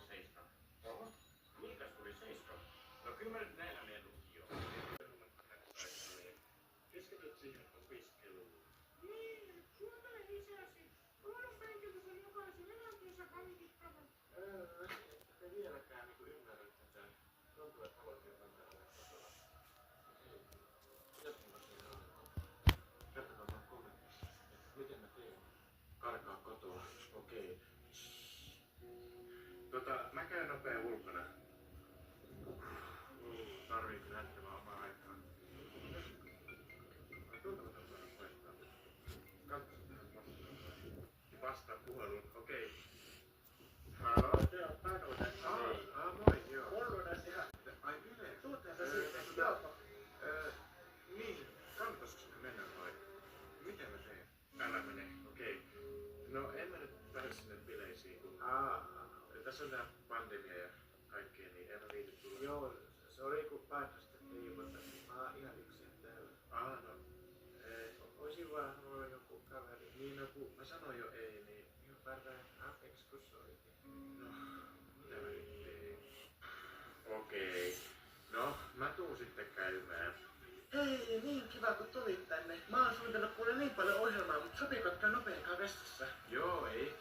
Seiska. Oho. Mikäs tuli seiska? No kyllä mä nyt näillä ennustin jo. Keskityt siihen opiskeluun. Niin, suomalainen lisäsi. Koulupäivyys on jokaisen elämänsä hankittava. Ei vieläkään niinku ymmärrä tätä. Tuntuu, että haluaisin jotain tällainen kotona. Mitäs mulla siinä on? Kertokaa vaan kommentissa, että miten mä teen. Karkaa kotoa. Okei. Mä käyn nopea ulkona. Tarvii kyllä hetken vaan omaa aikaa. Tuntematon voidaan soittaa. Katsotaan tähän vastaan. Vastaa puheluun. Okei. Halo? Joo, Taino tässä. Moi, joo. Mollo tässä ihan. Ai Yle? Tuuttehan sä siitä? Joo. Niin, kannattaisiko me mennä vai? Miten mä teen? Älä mene, okei. No en mä nyt pääse sinne bileisiin, kun tässä on tää pandemia ja kaikkea, niin en mä viity tulla. Joo, se oli kun päätöstä, että ei voi tässä. Mä oon ihan yksin täällä. No. Oisin vaan olla joku kaveri. Niin, no kun mä sanoin jo ei, niin ihan varmaan anteeksi kun soitin. No, mitä mä nyt teen? Okei. No, mä tuun sitten käymään. Hei, niin kiva kun tulit tänne. Mä oon suunnitellut kuule niin paljon ohjelmaa, mutta sopiiko käy nopeankaan vessassa? Joo, ei